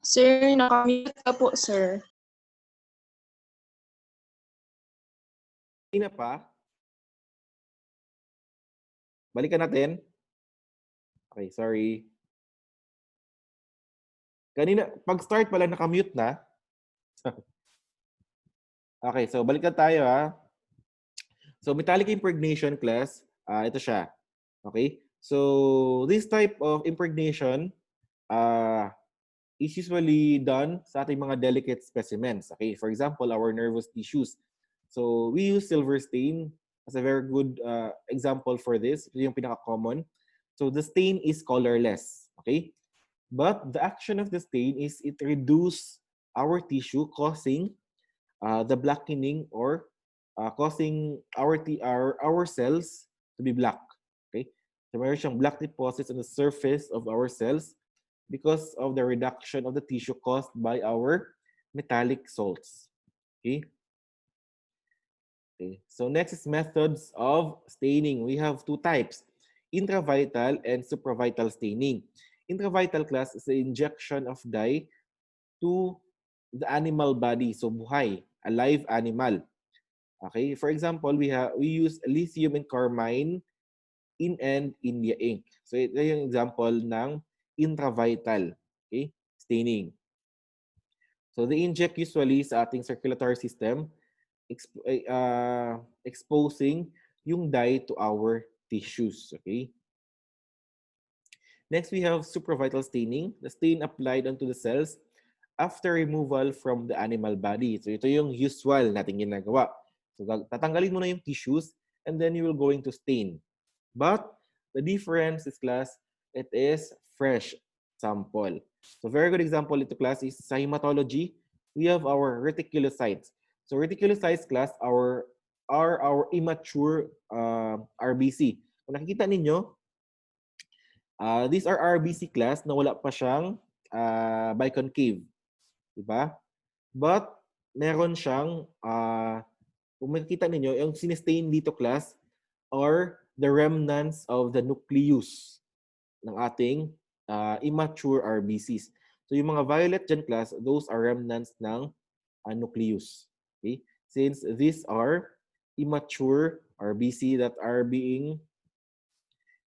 Sir, nakamute ka po, sir. Kanina pa? Balikan natin. Okay, sorry. Kanina, pag-start pala nakamute na. Okay, so balikan tayo ha. So metallic impregnation class, ito siya. Okay? So this type of impregnation is usually done sa ating mga delicate specimens. Okay? For example, our nervous tissues. So we use silver stain as a very good example for this. Ito yung pinaka-common. So the stain is colorless. Okay? But the action of the stain is it reduces our tissue, causing the blackening or causing our cells to be black. Okay? So mayroon siyang black deposits on the surface of our cells because of the reduction of the tissue caused by our metallic salts. Okay? Okay. So next is methods of staining. We have two types, intravital and supravital staining. Intravital class is the injection of dye to the animal body, so buhay, a live animal. Okay, for example, we use lithium and carmine in and India ink. So ito yung example ng intravital, okay, staining. So they inject usually sa ating circulatory system, exposing yung dye to our tissues, okay? Next, we have supravital staining, the stain applied onto the cells after removal from the animal body. So ito yung usual nating ginagawa. So tatanggalin mo na yung tissues and then you will going to stain. But the difference is class, it is fresh sample. So very good example ito class is sa hematology, we have our reticulocytes. So reticulocytes class are our immature RBC. Kung nakikita ninyo, these are RBC class na wala pa siyang biconcave. Diba? But, meron siyang, kung makikita ninyo, yung sinestain dito class are the remnants of the nucleus ng ating immature RBCs. So, yung mga violet dyan class, those are remnants ng nucleus. Okay? Since these are immature RBC that are being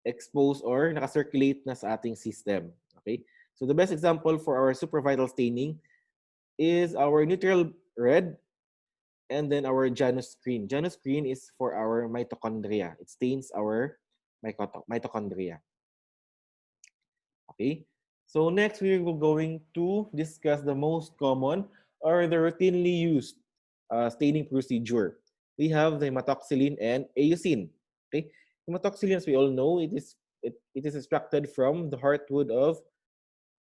exposed or nakacirculate na sa ating system. Okay? So the best example for our supravital staining is our neutral red and then our Janus green. Janus green is for our mitochondria. It stains our mitochondria. Okay? So next we will going to discuss the most common or the routinely used staining procedure. We have the hematoxylin and eosin. Okay? Hematoxylin, as we all know, it is extracted from the heartwood of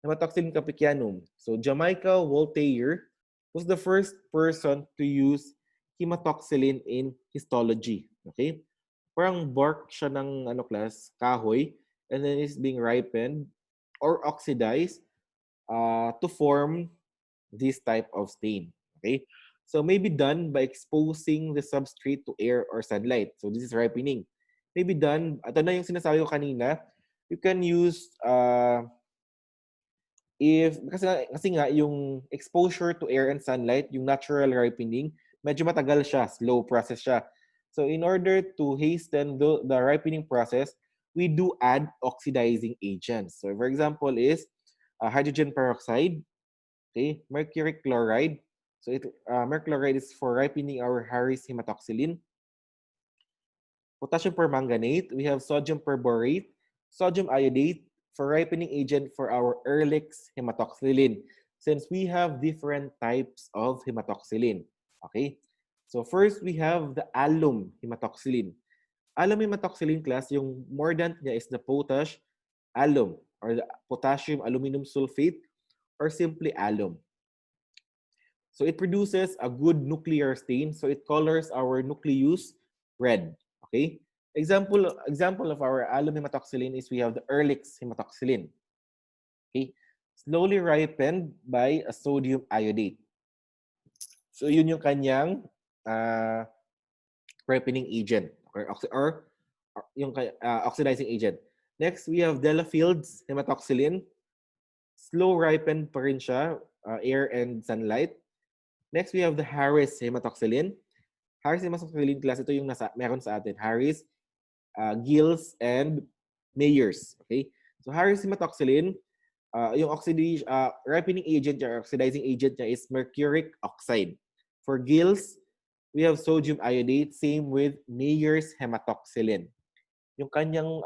Hematoxylin capicianum. So Jamaica Voltaire was the first person to use hematoxylin in histology. Okay? Parang bark siya ng class, kahoy, and then it's being ripened or oxidized to form this type of stain. Okay? So may be done by exposing the substrate to air or sunlight. So this is ripening. May be done, ito na yung sinasabi ko kanina, you can use kasi nga yung exposure to air and sunlight, yung natural ripening, medyo matagal siya, slow process siya. So in order to hasten the ripening process, we do add oxidizing agents. So for example is hydrogen peroxide, okay, mercury chloride. So mercury chloride is for ripening our Harris hematoxylin. Potassium permanganate, we have sodium perborate, sodium iodate for ripening agent for our Ehrlich's hematoxylin, since we have different types of hematoxylin. Okay? So first, we have the alum hematoxylin. Alum hematoxylin class, yung mordant niya is the potash alum or the potassium aluminum sulfate or simply alum. So it produces a good nuclear stain. So it colors our nucleus red. Okay? Example of our alum hematoxylin is we have the Ehrlich's hematoxylin. Okay? Slowly ripened by a sodium iodate. So yun yung kanyang ripening agent or yung oxidizing agent. Next, we have Delafield's hematoxylin. Slow ripened pa rin siya, air and sunlight. Next, we have the Harris hematoxylin. Harris hematoxylin class, ito yung meron sa atin. Harris, Gills, and Mayers. Okay? So Harris hematoxylin, yung ripening agent or oxidizing agent niya is mercuric oxide. For Gills, we have sodium iodate, same with Mayer's hematoxylin. Yung kanyang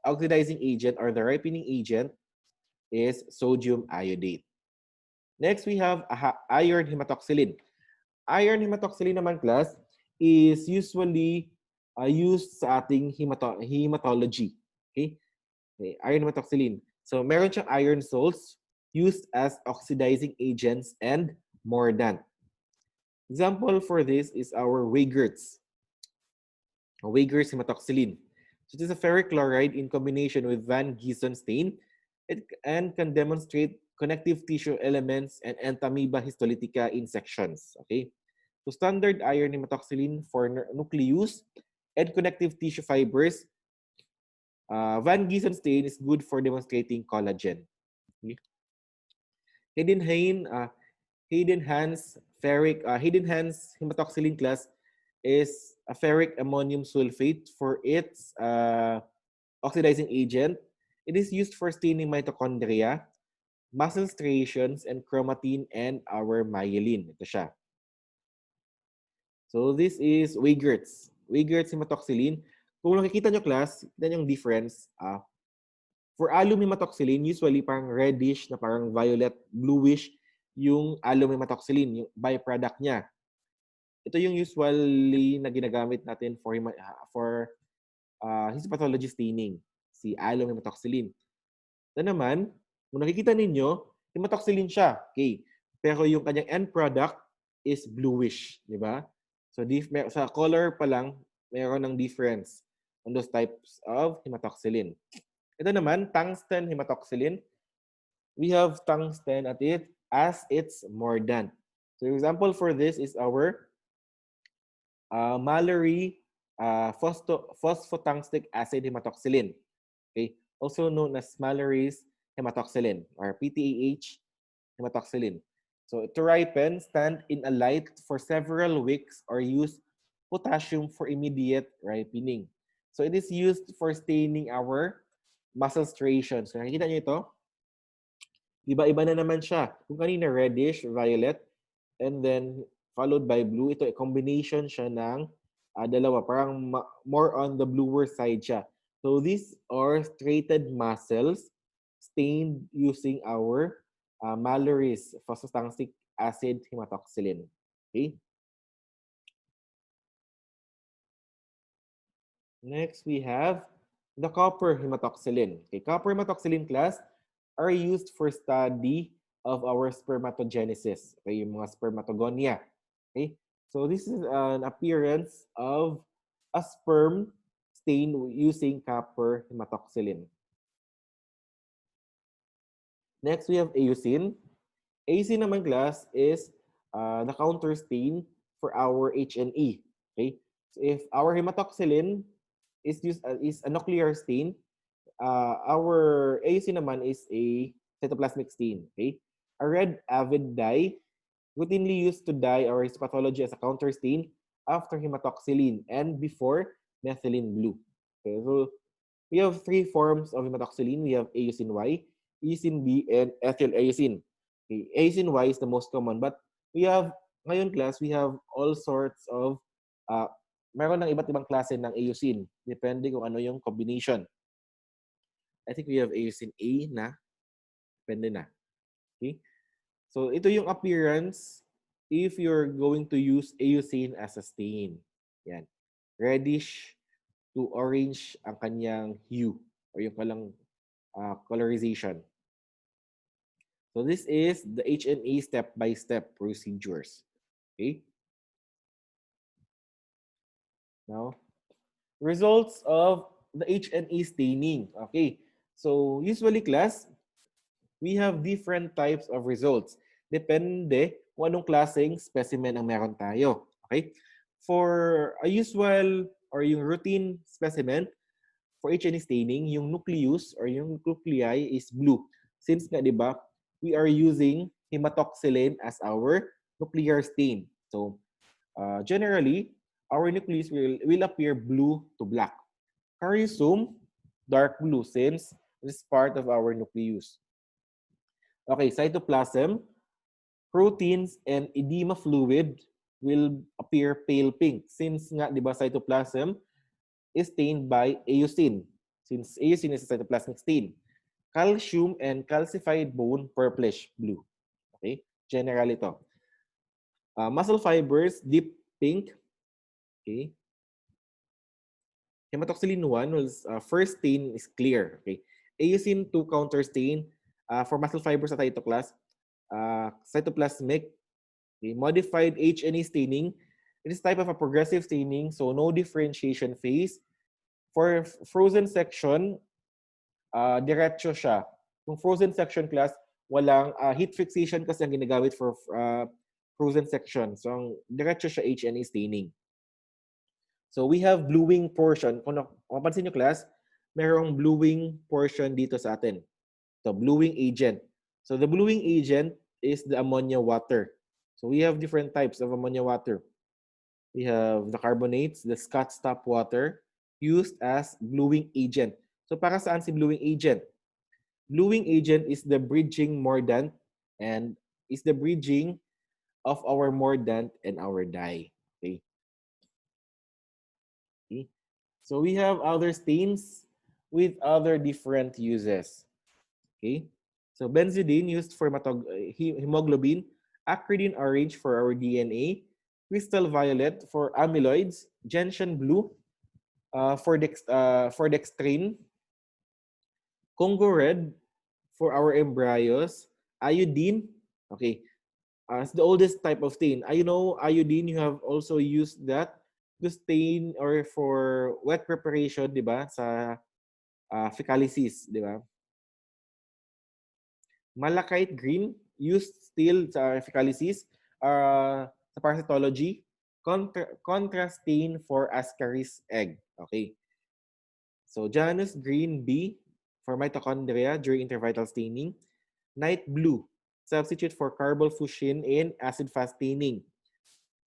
oxidizing agent or the ripening agent is sodium iodate. Next, we have iron hematoxylin. Iron hematoxylin naman class is usually used sa ating hematology. Okay? Iron hematoxylin. So, meron siyang iron salts used as oxidizing agents and mordant. Example for this is our Weger's hematoxylin. So, it is a ferric chloride in combination with Van Gieson stain and can demonstrate connective tissue elements and entamoeba histolytica in sections. Okay? So standard iron hematoxylin for nucleus and connective tissue fibers. Van Gieson stain is good for demonstrating collagen. Okay? Hidden Hans hematoxylin class is a ferric ammonium sulfate for its oxidizing agent. It is used for staining mitochondria, muscle striations, and chromatin and our myelin. Ito siya. So this is Weger's hematoxylin. Kung nakikita nyo class, kita yung difference. For alum hematoxylin, usually parang reddish na parang violet, bluish yung alum hematoxylin, yung byproduct niya. Ito yung usually na ginagamit natin for histopathology staining, si alum hematoxylin. Ito naman, kung nakikita ninyo, hematoxylin siya. Okay. Pero yung kanyang end product is bluish, di ba? So sa color pa lang, meron ng difference on those types of hematoxylin. Ito naman, tungsten hematoxylin. We have tungsten at it as its mordant. So example for this is our Mallory phosphotungstic acid hematoxylin. Okay, also known as Mallory's hematoxylin or PTAH hematoxylin. So to ripen, stand in a light for several weeks or use potassium for immediate ripening. So it is used for staining our muscle striations. So nakikita niyo ito? Iba-iba na naman siya. Kung kanina reddish, violet, and then followed by blue. Ito, combination siya ng dalawa. Parang more on the bluer side siya. So these are striated muscles stained using our Mallory's phosphotungstic acid hematoxylin. Okay. Next, we have the copper hematoxylin. Okay, copper hematoxylin class are used for study of our spermatogenesis. Okay, yung mga spermatogonia. Okay, so this is an appearance of a sperm stain using copper hematoxylin. Next, we have eosin. Eosin naman class is the counter stain for our HNE. Okay, so if our hematoxylin is used is a nuclear stain, our AUC naman is a cytoplasmic stain. Okay, a red avid dye routinely used to dye our histopathology as a counter stain after hematoxylin and before methylene blue. Okay, so we have three forms of hematoxylin. We have eosin Y, eosin B, and ethyl eosin. Okay, eosin Y is the most common, but we have ngayon class we have all sorts of meron ng iba't ibang klase ng eosin. Depende kung ano yung combination. I think we have eosin A na. Depende na. Okay? So, ito yung appearance if you're going to use eosin as a stain. Yan. Reddish to orange ang kanyang hue or yung palang colorization. So, this is the HNA step-by-step procedures. Okay? Now, results of the HNA staining. Okay. So, usually class, we have different types of results. Depende kung anong klaseng specimen ang meron tayo. Okay? For a usual or yung routine specimen, for H&E staining, yung nucleus or yung nuclei is blue. Since nga, di ba, we are using hematoxylin as our nuclear stain. So, generally, our nucleus will appear blue to black. Caryosome, dark blue, since it is part of our nucleus. Okay, cytoplasm, proteins and edema fluid will appear pale pink since nga, di ba, cytoplasm is stained by eosin, since eosin is a cytoplasmic stain. Calcium and calcified bone, purplish blue. Okay, general ito. Muscle fibers, deep pink. Okay. Hematoxylin 1 was first stain is clear. Okay. Eosin 2 counter stain for muscle fibers sa cytoclast, cytoplasmic. Okay. Modified H&E staining. It is type of a progressive staining, so no differentiation phase. For frozen section, diretso siya. Yung frozen section class, walang heat fixation kasi ang ginagamit for frozen section. So, ang diretso siya H&E staining. So, we have bluing portion. Kung mapansin nyo class, merong bluing portion dito sa atin. So, bluing agent. So, the bluing agent is the ammonia water. So, we have different types of ammonia water. We have the carbonates, the Scott stop water, used as bluing agent. So, para saan si bluing agent? Bluing agent is the bridging mordant and is the bridging of our mordant and our dye. Okay. Okay. So we have other stains with other different uses. Okay. So benzidine used for hemoglobin, acridine orange for our DNA, crystal violet for amyloids, gentian blue for dextrine, Congo red for our embryos, iodine. Okay, it's the oldest type of stain. I know iodine, you have also used that to stain or for wet preparation, di ba? Sa fecalysis, di ba? Malachite green, used still sa fecalysis, sa parasitology. Contrast stain for Ascaris egg. Okay. So, Janus green B for mitochondria during intervital staining. Night blue, substitute for carbofuscin in acid-fast staining.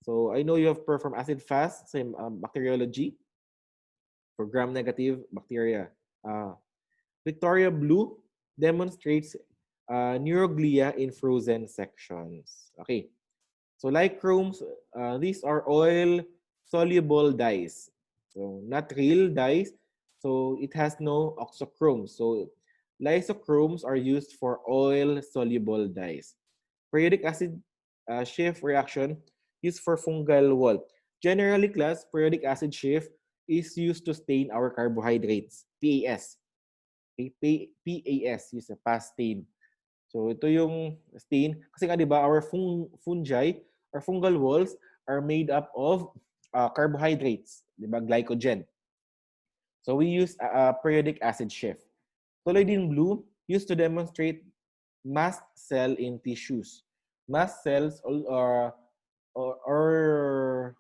So, I know you have performed acid-fast, same bacteriology for gram-negative bacteria. Victoria blue demonstrates neuroglia in frozen sections. Okay. So, like chromes, these are oil-soluble dyes. So, not real dyes. So, it has no oxochrome. So, lysochromes are used for oil-soluble dyes. Periodic acid shift reaction used for fungal wall. Generally, class, periodic acid shift is used to stain our carbohydrates, PAS. Okay? PAS, use a past stain. So, ito yung stain. Kasi nga, di ba, our fungi, our fungal walls are made up of carbohydrates, di ba, glycogen. So, we use periodic acid shift. Tuloy din blue, used to demonstrate mast cell in tissues. Mast cells are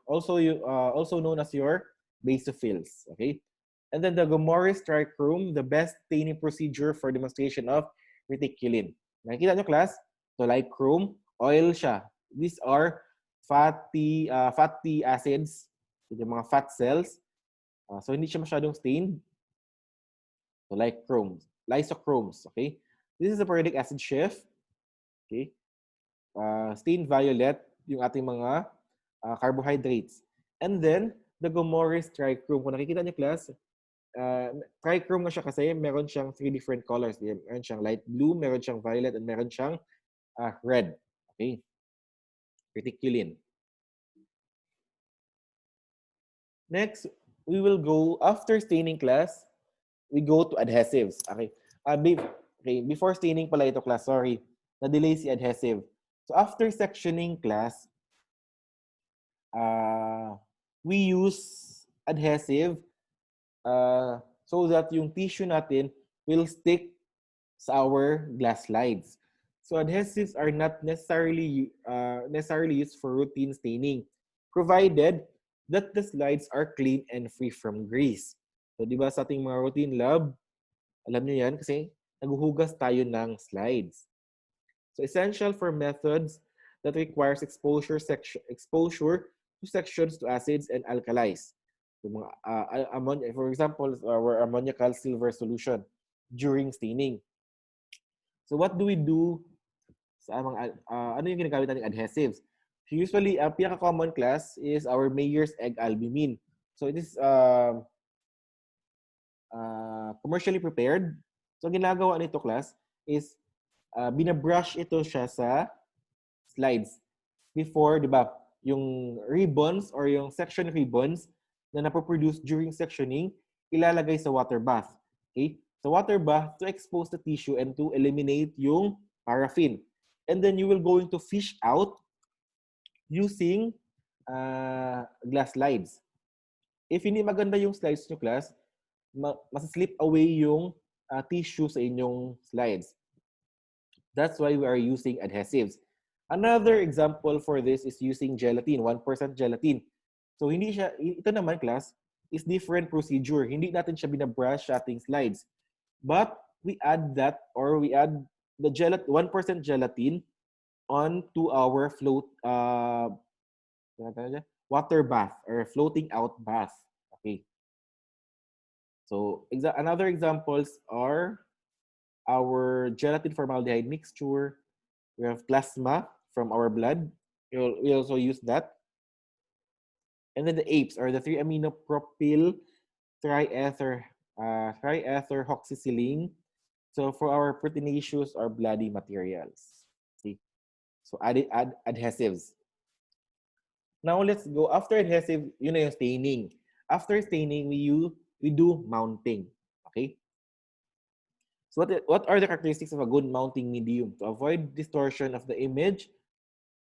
also known as your basophils. Okay? And then the Gomoris trichrome, the best staining procedure for demonstration of reticulin. Nakikita nyo, class? So, like chrome, oil siya. These are fatty acids, yung mga fat cells. So, hindi siya masyadong stained. So, like chromes, lysochromes, okay? This is a periodic acid shift, okay? Stained violet, yung ating mga carbohydrates. And then, the Gomoris trichrome. Kung nakikita niyo, class, trichrome nga siya kasi meron siyang 3 different colors. Meron siyang light blue, meron siyang violet, and meron siyang red. Okay? Reticulin. Next, we will go, after staining class, we go to adhesives. Okay. Before staining pala ito class, sorry. Na-delay si adhesive. So after sectioning class, we use adhesive so that yung tissue natin will stick sa our glass slides. So adhesives are not necessarily used for routine staining, provided that the slides are clean and free from grease. So, di ba sa ating mga routine lab, alam nyo yan kasi naghuhugas tayo ng slides. So, essential for methods that requires exposure to sections to acids and alkalis. So, mga, for example, our ammoniacal silver solution during staining. So, what do we do sa mga, ano yung ginagamit nating adhesives? So, usually, ang pinaka-common class is our Mayer's egg albumin. So, it is commercially prepared. So, ginagawa nito class is binabrush ito siya sa slides. Before, di ba, yung ribbons or yung section ribbons na napoproduce during sectioning, ilalagay sa water bath. Okay? Sa water bath to expose the tissue and to eliminate yung paraffin. And then you will going to fish out using glass slides. If hindi maganda yung slides nyo, class, mas-slip away yung tissue sa inyong slides. That's why we are using adhesives. Another example for this is using gelatin, 1% gelatin. So hindi siya, ito naman class, is different procedure. Hindi natin siya binabrush sa ating slides. But we add that, or we add the 1% gelatin onto our water bath or floating out bath. Okay. So another examples are our gelatin formaldehyde mixture. We have plasma from our blood. We also use that. And then the APEs, or the 3-aminopropyl trietherhoxysilane. So for our proteinaceous or bloody materials. Okay. So add adhesives. Now let's go. After adhesive, yun na yung staining. After staining, we do mounting. Okay. So what are the characteristics of a good mounting medium? To avoid distortion of the image,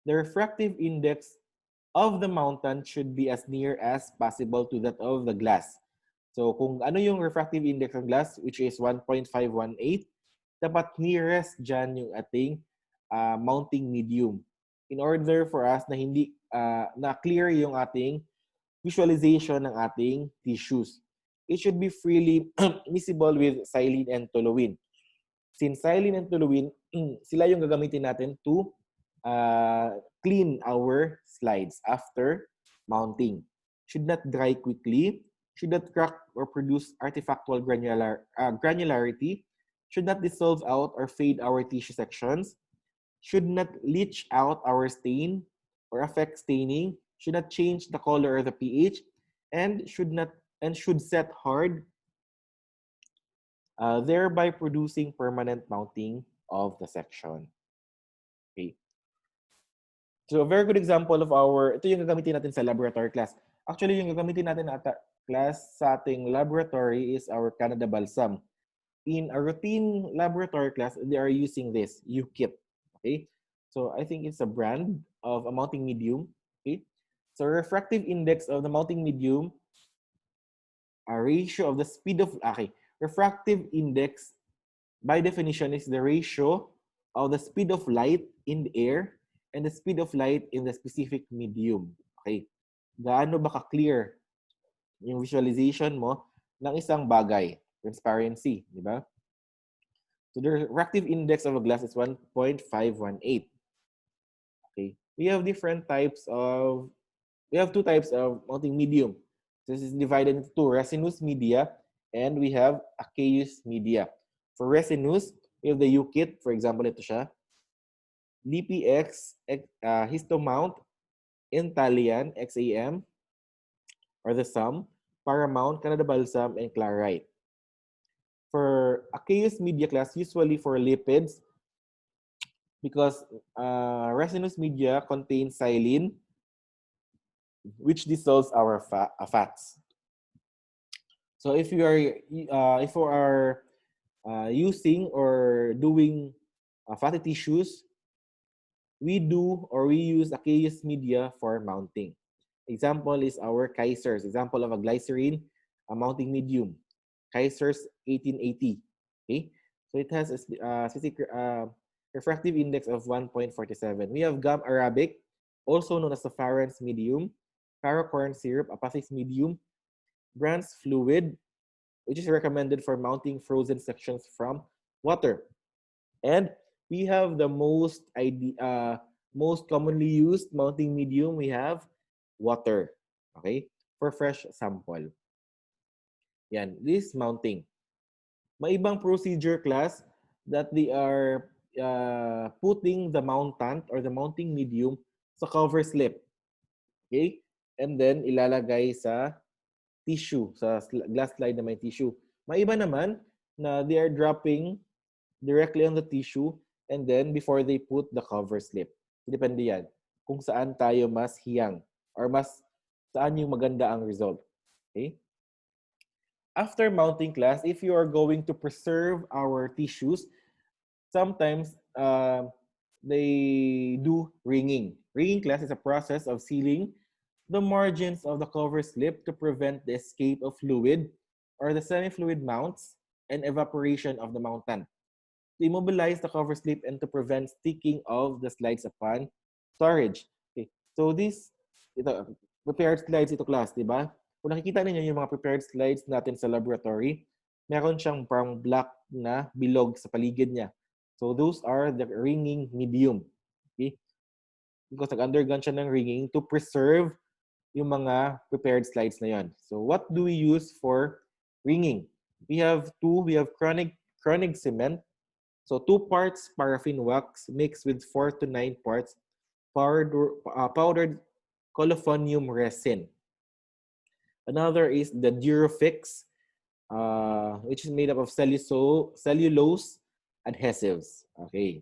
the refractive index of the mountain should be as near as possible to that of the glass. So kung ano yung refractive index ng glass, which is 1.518, dapat nearest dyan yung ating mounting medium. In order for us na hindi na clear yung ating visualization ng ating tissues. It should be freely miscible with xylene and toluene. Since xylene and toluene, sila yung gagamitin natin to clean our slides after mounting. Should not dry quickly, should not crack or produce artifactual granularity, should not dissolve out or fade our tissue sections, should not leach out our stain or affect staining, should not change the color or the pH, and should set hard, thereby producing permanent mounting of the section. Okay. So a very good example of ito yung gagamitin natin sa laboratory class. Actually, yung gagamitin natin na class sa ating laboratory is our Canada Balsam. In a routine laboratory class, they are using this, UKIP. Okay? So I think it's a brand of a mounting medium. Okay? So refractive index of the mounting medium, a ratio of the speed of, refractive index by definition is the ratio of the speed of light in the air and the speed of light in the specific medium. Okay. Gaano ba ka-clear yung visualization mo ng isang bagay? Transparency, di ba? So the refractive index of a glass is 1.518. Okay. We have two types of mounting medium. This is divided into two, resinous media and we have aqueous media. For resinous, we have the UKIT, for example, ito siya. DPX, histomount, Intallian, XAM, or the sum, Paramount, Canada Balsam, and Clarite. For aqueous media class, usually for lipids, because resinous media contains xylene, which dissolves our fats. So if you are using or doing fatty tissues, we use aqueous media for mounting. Example is our Kaiser's. Example of a glycerin, a mounting medium. Kaiser's 1880. Okay, so it has a specific refractive index of 1.47. We have gum arabic, also known as the Farron's medium, caro corn syrup, Apathy's medium, Brand's fluid, which is recommended for mounting frozen sections from water. And we have the most commonly used mounting medium. We have water, okay, for fresh sample. Yan, this mounting. May ibang procedure class that they are putting the mountant or the mounting medium sa cover slip. Okay? And then ilalagay sa tissue, sa glass slide na may tissue. May iba naman na they are dropping directly on the tissue and then before they put the cover slip. Depende yan kung saan tayo mas hiyang or saan yung maganda ang result. Okay? After mounting class, if you are going to preserve our tissues, sometimes they do ringing. Ringing class is a process of sealing the margins of the cover slip to prevent the escape of fluid or the semi-fluid mounts and evaporation of the mountant. To immobilize the cover slip and to prevent sticking of the slides upon storage. Okay. So ito, prepared slides ito class, di ba? Kung nakikita ninyo yung mga prepared slides natin sa laboratory, meron siyang parang black na bilog sa paligid niya. So those are the ringing medium. Okay? Because nag-undergone siya ng ringing to preserve yung mga prepared slides na yon. So what do we use for ringing? We have chronic cement. So 2 parts paraffin wax mixed with 4 to 9 parts powdered colophonium resin. Another is the Durofix, which is made up of cellulose adhesives. Okay.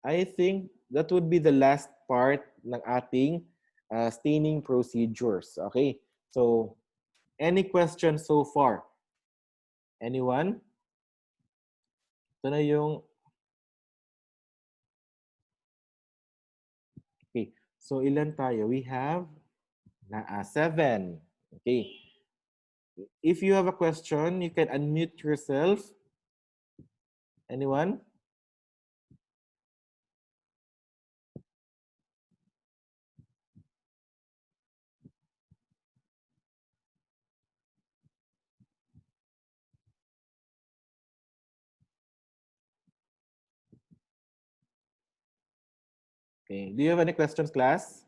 I think that would be the last part ng ating staining procedures. Okay. So, any questions so far? Anyone? Ito na yung... Okay. So, ilan tayo? We have 7. Okay. If you have a question, you can unmute yourself. Anyone? Okay. Do you have any questions, class?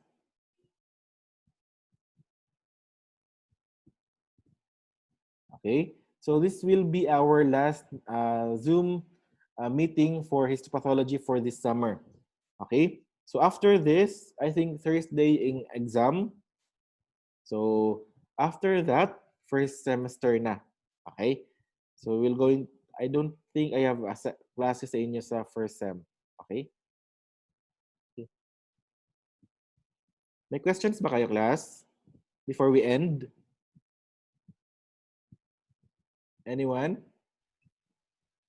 Okay. So this will be our last Zoom meeting for histopathology for this summer. Okay. So after this, I think Thursday in exam. So after that, first semester na. Okay. So we'll going. I don't think I have classes sa inyo sa first sem. Okay. May questions ba kayo, class? Before we end? Anyone?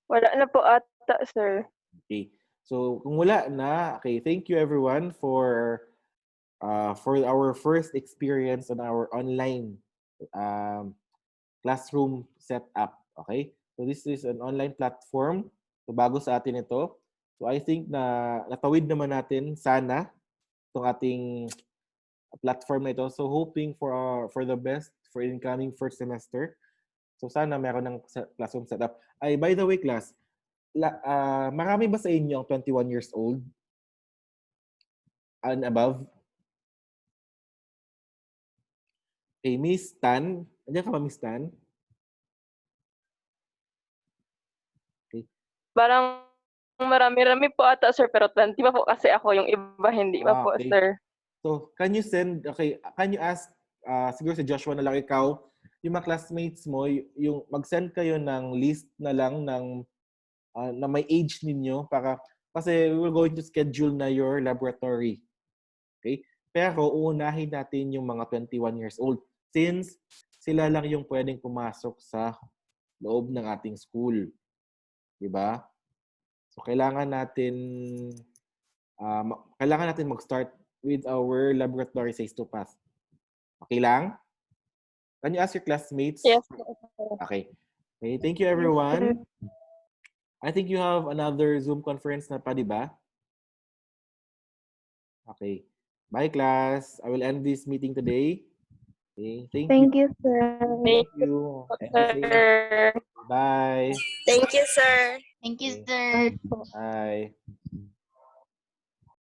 Wala na po ata, sir. Okay. So kung wala na, okay, thank you everyone for our first experience on our online classroom setup. Okay? So this is an online platform. So bago sa atin ito. So I think na natawid naman natin sana itong ating platform na ito. So hoping for the best for incoming first semester. So sana meron ng classroom setup. Ay, by the way, class, marami ba sa inyo ang 21 years old and above? Okay, Miss Tan. Andiyan ka ba, Miss Tan? Okay. Parang marami-rami po ata, sir, pero 20 pa po kasi ako, yung iba hindi pa po, Okay. sir. So, can you ask, siguro si Joshua na lang ikaw, yung mga classmates mo, yung mag-send kayo ng list na lang ng na may age ninyo kasi we will going to schedule na your laboratory. Okay? Pero uunahin natin yung mga 21 years old since sila lang yung pwedeng pumasok sa loob ng ating school. Diba? So, kailangan natin mag-start with our laboratory sa histopath. Okay lang? Can you ask your classmates? Yes. Okay. Okay. Thank you, everyone. I think you have another Zoom conference na pa, di ba? Okay. Bye, class. I will end this meeting today. Okay, thank you. Thank you, sir. Thank Thank you. you, Say sir. bye. Thank you, sir. Thank you, Okay, sir. Bye po. bye.